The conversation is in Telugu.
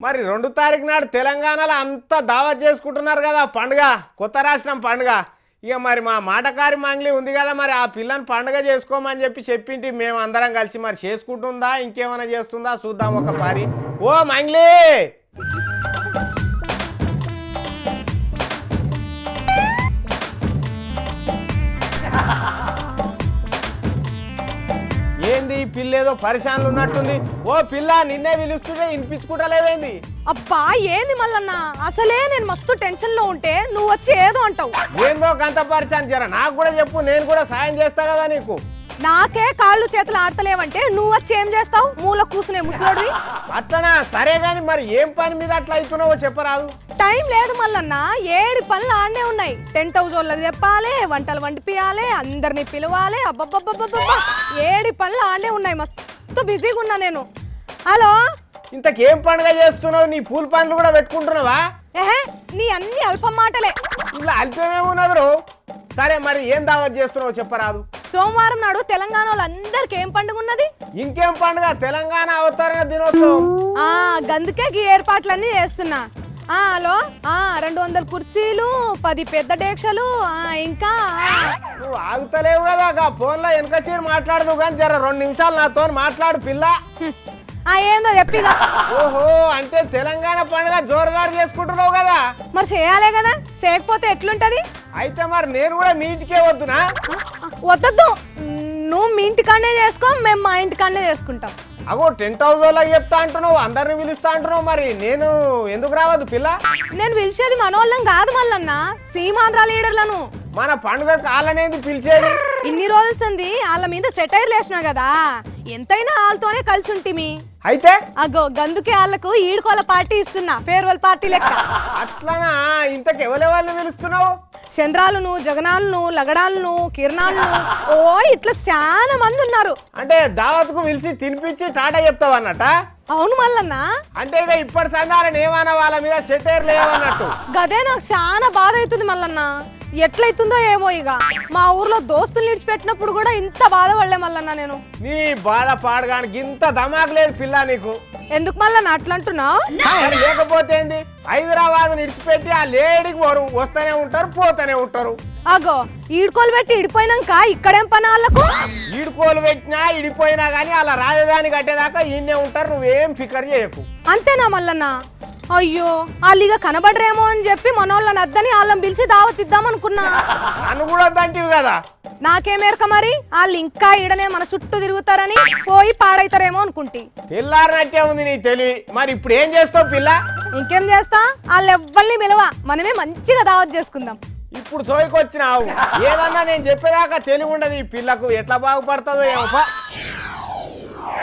మరి 2 తారీఖు నాడు తెలంగాణలో అంతా దావత్ చేసుకుంటున్నారు కదా పండుగ, కొత్త రాష్ట్రం పండుగ. ఇక మరి మా మాటకారి మంగ్లీ ఉంది కదా, మరి ఆ పిల్లని పండుగ చేసుకోమని చెప్పింటి మేము అందరం కలిసి. మరి చేసుకుంటుందా ఇంకేమైనా చేస్తుందా చూద్దాం ఒక పారి. ఓ మంగ్లీ, ఏంది పిల్ల ఏదో పరిశాన్లు ఉన్నట్టుంది. ఓ పిల్ల, నిన్నే పిలుస్తుంటే వినిపించుకుంటలేవేంది? అబ్బా ఏంది మల్లన్న, అసలే నేను మస్తు టెన్షన్ లో ఉంటే నువ్వు వచ్చి ఏదో అంటావు. ఏందో గంత పరిశాన్, జర నాకు కూడా చెప్పు, నేను కూడా సాయం చేస్తా కదా నీకు. నాకే కాళ్ళు చేతులు ఆడతలేవంటే నువ్వు వచ్చి ఏం చేస్తావు? మూల కూసునే ముసలోడివి. అట్లనా? సరే గాని మరి ఏం పని మీద అట్లా అవుతున్నావో చెప్పరాదు. టైం లేదు మల్లన్న, 7 పనులు ఆడనే ఉన్నాయి. టెంట్ హౌస్ వాళ్ళకి చెప్పాలి, వంటలు వండిపియాలి, అందరినీ పిలవాలి. అబ్బబ్బబ్బబ్బబ్బా 7 పనులు ఆడనే ఉన్నాయి. మస్తు బిజీగా ఉన్నా నేను. హలో, ఇంతకేం పండుగ చేస్తున్నావు? నీ పూల పనులు కూడా పెట్టుకుంటున్నావా? ఏహే, నీ అన్ని అల్పం మాటలే. ఇలా అల్పమేమున్నదు. సరే మరి ఏం దావత్ చేస్తున్నావు చెప్పరాదు. సోమవారం నాడు తెలంగాణ వాళ్ళందరికి ఏం పండుగ ఉన్నది? ఇంకేం పండుగ? తెలంగాణ అవతరణ దినోత్సవం. గందుకే ఈ ఏర్పాట్లన్నీ చేస్తున్నా. హలో, 200 కుర్చీలు, 10 పెద్ద డేక్షలు, ఇంకా నువ్వు ఆగుతలేవు కదా, ఫోన్లో వెనక సీరు మాట్లాడదు కానీ జర 2 నిమిషాలు నాతో మాట్లాడు పిల్ల. ఏందో చెప్పిగా. ఓహో, అంటే తెలంగాణ పండుగ జోరుదారు చేసుకుంటున్నావు కదా. మరి చేయాలే కదా, చేయకపోతే ఎట్లుంటది? అయితే మరి నేను కూడా మీ ఇంటికే వద్దునా? వద్దొద్దు, నువ్వు మీ ఇంటికాడనే చేసుకో, మేము మా ఇంటికాడనే చేసుకుంటాం. అగో టెంట్ హౌస్ వాళ్ళకి చెప్తా అంటున్నావు, అందరిని పిలుస్తా అంటున్నావు, మరి నేను ఎందుకు రావద్దు పిల్ల? నేను పిలిచేది మనోళ్ళం కాదు మల్లన్న, సీమాంధ్ర లీడర్లను. మన పండుగకు వాళ్ళనేది పిలిచేది? ఇన్ని రోజులు వాళ్ళ మీద సెటైర్లు వేసినా కదా, ఎంతైనా వాళ్ళతోనే కలిసి ఉంటిమి. అయితే అగో గందుకే వాళ్ళకు ఈడుకోల పార్టీ ఇస్తున్నా, ఫేర్వెల్ పార్టీ లెక్క. అట్లనా? ఇంతకు ఎవరెవరిని పిలుస్తున్నావు? చంద్రాలను, జగనాలను, లగడాలను, కిరణాలను, ఓ ఇట్లా చాలా మంది ఉన్నారు. అంటే దావత్కు పిలిచి తినిపించి టాటా చెప్తావు అన్నట్ట? అవును మల్లన్న. అంటే ఇక ఇప్పటి సంఘాలను ఏమన్నా వాళ్ళ మీద సెటైర్ లేవన్నట్టు. గదే నాకు చాలా బాధ అవుతుంది మల్లన్న, ఎట్లయితుందో ఏమో. ఇక మా ఊర్లో దోస్తులు విడిచిపెట్టినప్పుడు కూడా ఇంత బాధపడలే మల్లన్న నేను. నీ బాధ పాడగానికి ఇంత ధమాకు లేదు పిల్ల నీకు. ఎందుకు మల్లన్న అట్లా అంటున్నావు? లేకపోతే ఏంది, హైదరాబాద్ విడిచిపెట్టి ఆ లేడీకి వస్తూనే ఉంటారు, పోతూనే ఉంటారు. అగో ఈడుకోలు పెట్టి ఇడిపోయినాక ఇక్కడేం పని వాళ్ళకు? ఈడుకోలు పెట్టినా ఇడిపోయినా గానీ అలా రాజధాని కట్టేదాకా ఈయనే ఉంటారు, నువ్వేం ఫికర్ చేయకు. అంతేనా మల్లన్న? అయ్యో, వాళ్ళు ఇక కనబడరేమో అని చెప్పి మనోళ్ళని అద్దని వాళ్ళని పిలిచి దావత్ ఇద్దామనుకున్నా. నన్ను కూడా వద్దంటివి కదా. నాకేమేరక మరి, వాళ్ళు ఇంకా ఈడనే మన చుట్టూ తిరుగుతారని పోయి పాడైతారేమో అనుకుంటే. పిల్లారనట్టే ఉంది నీ తెలివి. మరి ఇప్పుడు ఏం చేస్తావు పిల్ల? ఇంకేం చేస్తా, వాళ్ళు ఎవ్వరిని పిలవ, మనమే మంచిగా దావత్ చేసుకుందాం. ఇప్పుడు సోయికొచ్చినావు, ఏదన్నా నేను చెప్పేదాకా తెలివి ఉండదు ఈ పిల్లకు. ఎట్లా బాగుపడుతుందో ఏమో.